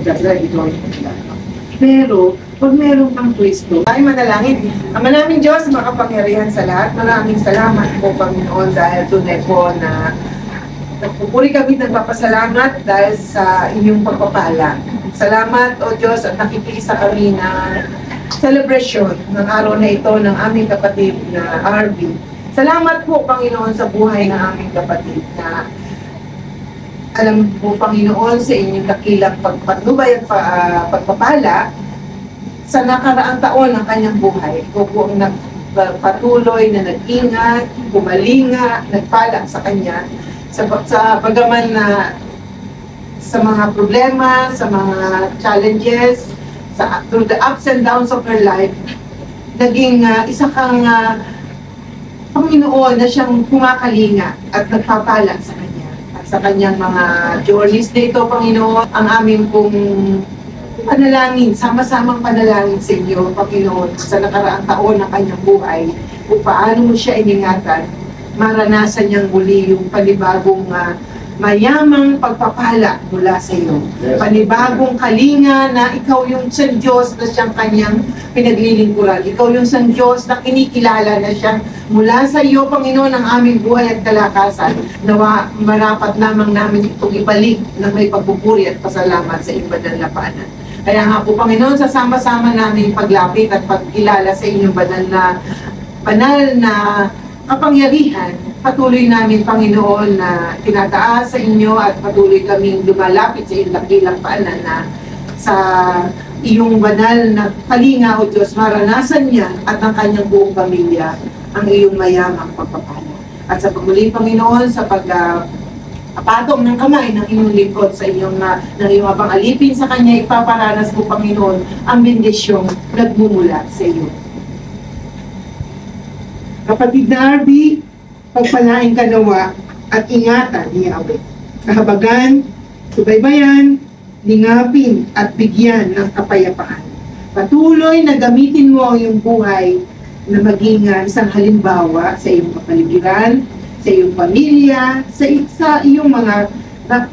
magdadala, ikaw yung magdadala. Pero, pag meron kang Kristo, ay manalangin. Ama namin Diyos, makapangyarihan sa lahat. Maraming salamat po, Panginoon, dahil tunay po na nagpupuri kami nagpapasalamat dahil sa inyong pagpapala. Salamat, O Diyos, at nakikisa kami na celebration ng araw na ito ng aming kapatid na RV. Salamat po, Panginoon, sa buhay ng aming kapatid na alam po, Panginoon, sa inyong dakilang pagpatnubay at pagpapala sa nakaraang taon ng kanyang buhay. Ikaw po ang nagpatuloy na nag-ingat, gumalinga, nagpala sa kanya sa pagaman na sa mga problema, sa mga challenges, through the ups and downs of her life, naging isa kang Panginoon na siyang kumakalinga at nagpapala sa kanya. Sa kanyang mga journeys dito, Panginoon, ang aming pong panalangin, sama-samang panalangin sa inyo, Panginoon, sa nakaraang taon ng kanyang buhay, kung paano mo siya iningatan, maranasan niyang muli yung panibagong mayamang pagpapala mula sa iyo. Yes. Panibagong kalinga na ikaw yung San Diyos na siyang kanyang pinaglilingkuran. Ikaw yung San Diyos na kinikilala na siyang mula sa iyo, Panginoon, ang aming buhay at kalakasan. Nawa marapat lamang namin itong ibalik na may pagpupuri at pasalamat sa iyong banal na paanan. Kaya nga po, Panginoon, sasama-sama namin paglapit at pagkilala sa inyong banal na kapangyarihan. Patuloy namin, Panginoon, na tinataas sa inyo at patuloy kaming lumalapit sa iyong dakilang paanan na sa iyong banal na kalinga, O Diyos, maranasan niya at ang kanyang buong pamilya ang iyong mayamang pagpapala. At sa pagmuling, Panginoon, sa pagpatong ng kamay ng inyong lingkod sa iyong ng iyong abang alipin sa kanya, ipaparanas mo, Panginoon, ang bendisyong nagmumula sa iyo. Kapatid na RB, pagpalain ka nawa at ingatan ni Yahweh. Kahabagan, subaybayan, lingapin at bigyan ng kapayapaan. Patuloy na gamitin mo ang iyong buhay na maging isang halimbawa sa iyong kapaligiran, sa iyong pamilya, sa iyong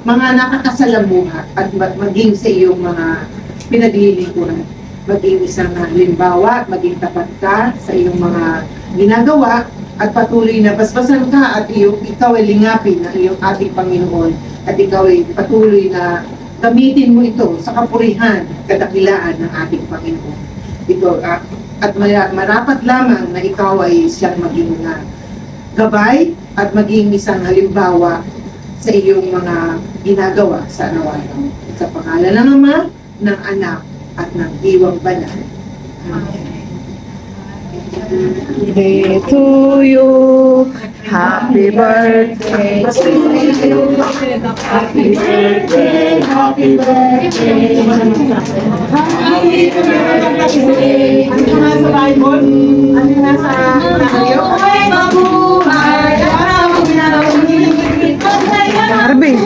mga nakakasalamuha at maging sa iyong mga pinaglilingkuran. Maging isang halimbawa at maging tapat ka sa iyong mga ginagawa at patuloy na basbasan ka at ikaw ay lingapin ng iyong ating Panginoon at ikaw ay patuloy na gamitin mo ito sa kapurihan, kadakilaan ng ating Panginoon. Ito, at marapat lamang na ikaw ay siyang maging gabay at maging isang halimbawa sa iyong mga ginagawa sa araw-araw. Sa pangalan ng Ama, ng Anak, at ng Diwang Banal. Amen. Birthday to you, happy birthday to you, happy birthday, happy birthday, happy birthday. Ano nga sa Bible? Ano nga sa Tayo? Ay, mabuhay, Arby.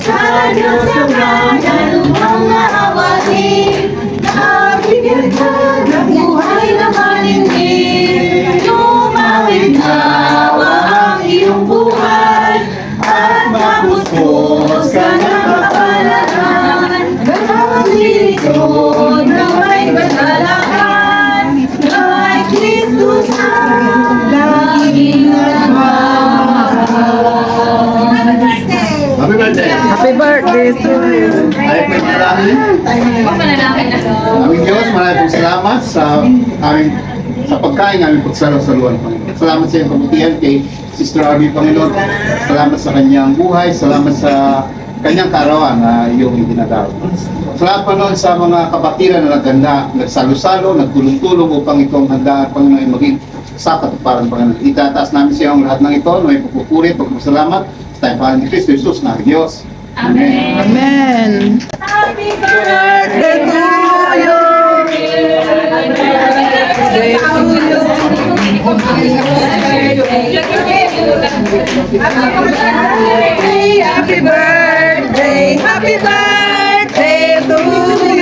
Sa Diyos ang kanan, upang naawatin, nabigyan ka ng buhay na manindig. Lumawin nawa ang iyong buhay, at mapuspos ka ng kapalaran. Nagpapaglikod na may kasalanan, kay Kristus ang laging nagmamahal. Happy birthday! Happy birthday to you! Ay, maraming Diyos, maraming salamat sa pagkain aming pagsalusaluan, Panginoon. Salamat sa iyong kabutihan kay Sister Arby, Panginoon. Salamat sa kanyang buhay, salamat sa kanyang kaarawan na iyong itinatawag. Salamat, Panginoon, sa mga kabatiran na naghanda, nagsalo-salo, nagtulong-tulong upang itong handa, Panginoon, ay maging sa katuparan, Panginoon. Itataas namin sa iyong lahat ng ito, na may pagpupuri, pagpapasalamat sa tayong Panginoon ni Kristo Jesus na Diyos. Amen. Amen. Happy birthday to you. Happy birthday to you. Happy birthday. Happy birthday to you.